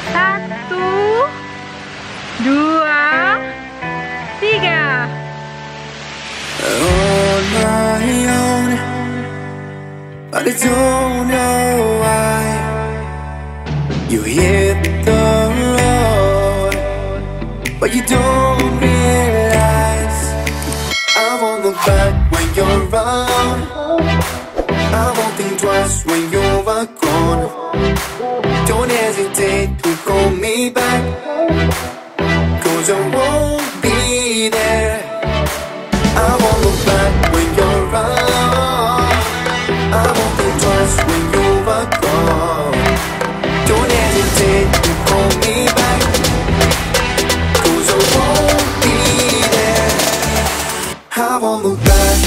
Satu, dua, tiga. On my own, but I don't know why you hit the road, but you don't realize I won't look back when you're around. I won't think twice when you're gone. Don't hesitate to call me back, 'cause I won't be there. I won't look back when you're around. I won't think twice when you're gone. Don't hesitate to call me back, 'cause I won't be there. I won't look back.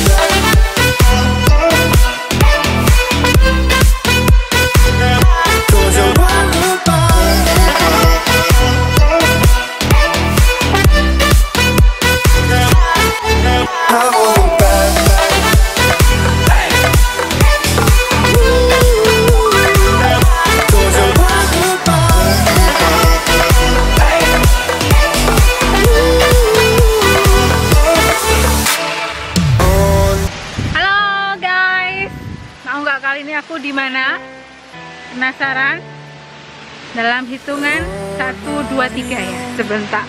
Aku di mana? Penasaran? Dalam hitungan 1, 2, 3 ya, sebentar.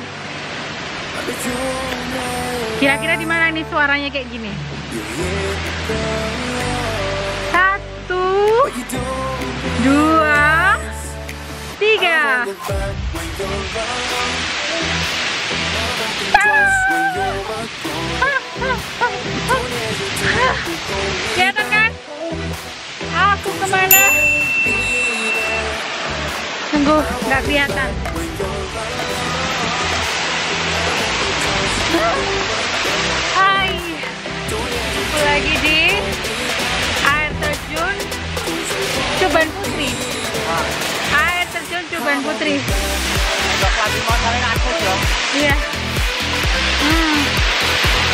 Kira-kira di mana nih suaranya kayak gini? 1, 2, 3. Kelihatan kan? Aku kemana? Tunggu, nggak kelihatan. Hai, aku lagi di air terjun Coban Putri. Air terjun Coban Putri. Iya.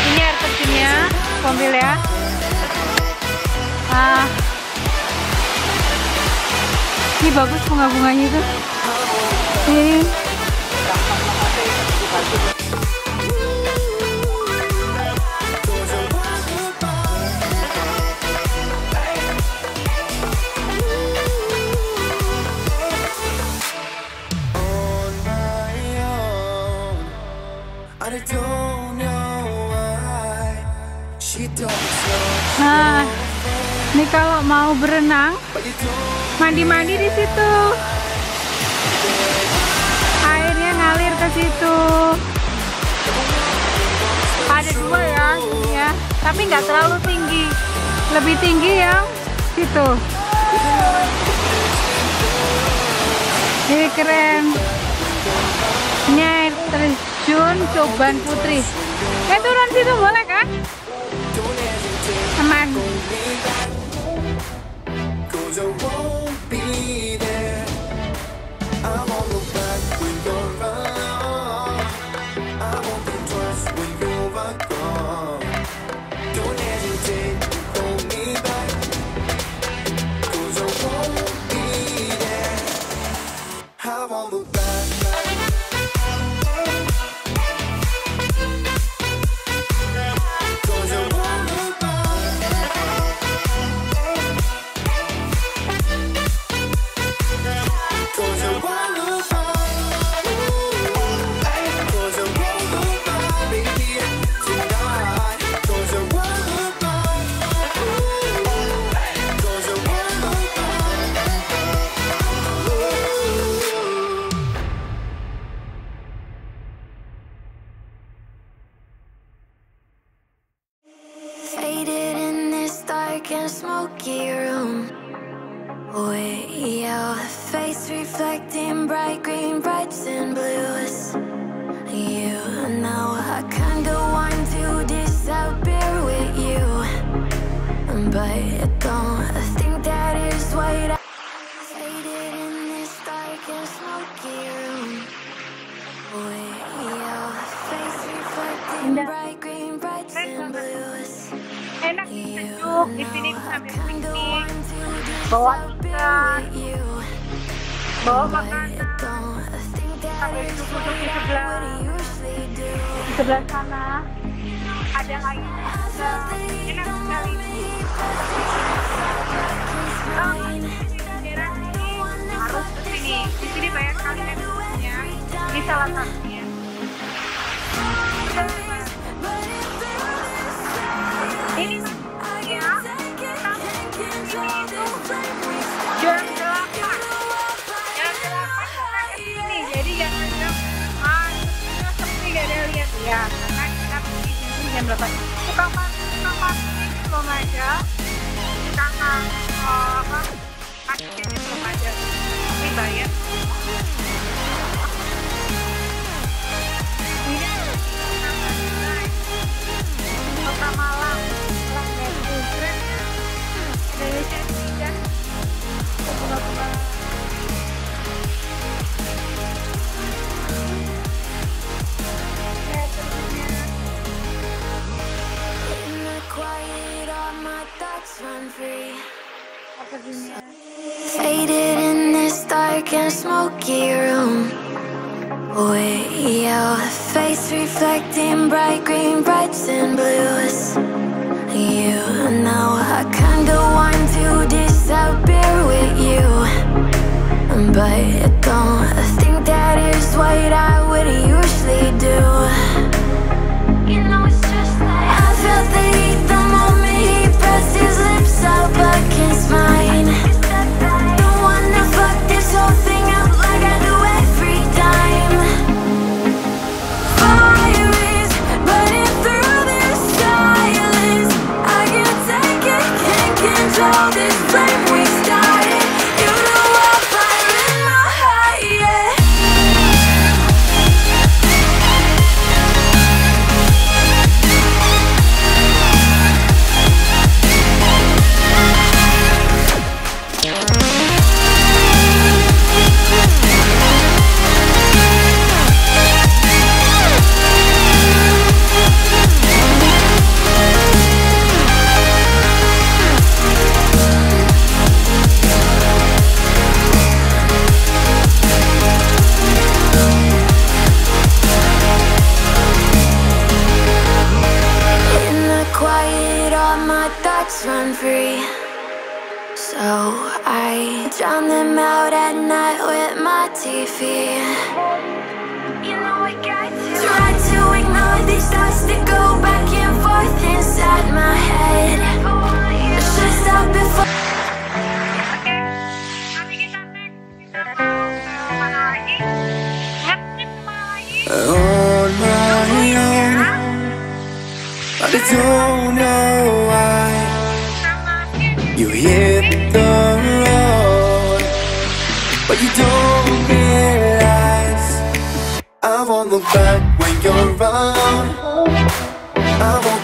Ini air terjunnya, mobil ya. Ini bagus bunga-bunganya itu. Ini. Nah, ini kalau mau berenang, mandi-mandi di situ. Airnya ngalir ke situ. Ada 2 ya, ini ya. Tapi nggak terlalu tinggi. Lebih tinggi yang situ. Ini keren. Ini air terjun Coban Putri. Turun situ boleh kan? Aman. Smoky room, way your face reflecting bright green, brights and blues. You know I can't go on to disappear with you, but I don't think that is what I faded in this dark and smoky room. Way your face reflecting bright green, brights and blues. Enak sejuk di sini sambil piknik, bawa ikan, bawa makanan. sambil duduk-duduk di sebelah sana ada lagi juga enak sekali. Daerah sini harus kesini. Di sini banyak sekali tempatnya. Ini salah satunya. Ini ya, jam 8 kita kesini, jadi jangan bilang sepi gak ada lihat ya, karena kita pergi jam 8. Tukang parkir belum ada, parkirnya belum ada, tapi bayar. Ini kota Malang, Batu, keren ya. Indonesia tidak. Faded in this dark and smoky room, way your face reflecting bright green, brights and blues. You know I kinda want to disappear with you, but I don't think that is what I would usually do. You know it's just like I felt the heat the moment he pressed his lips up against mine. Don't wanna fuck this whole thing up like I do every time. Fire is burning through this silence. I can't take it, can't control this flame we started. You know I'm fire in my heart, yeah. Run free, so I drown them out at night with my TV. You know I got to try to ignore these thoughts that go back and forth inside my head. Should stop before. On my own, but I don't know why you hit the road, but you don't realize I won't look back when you're around. I won't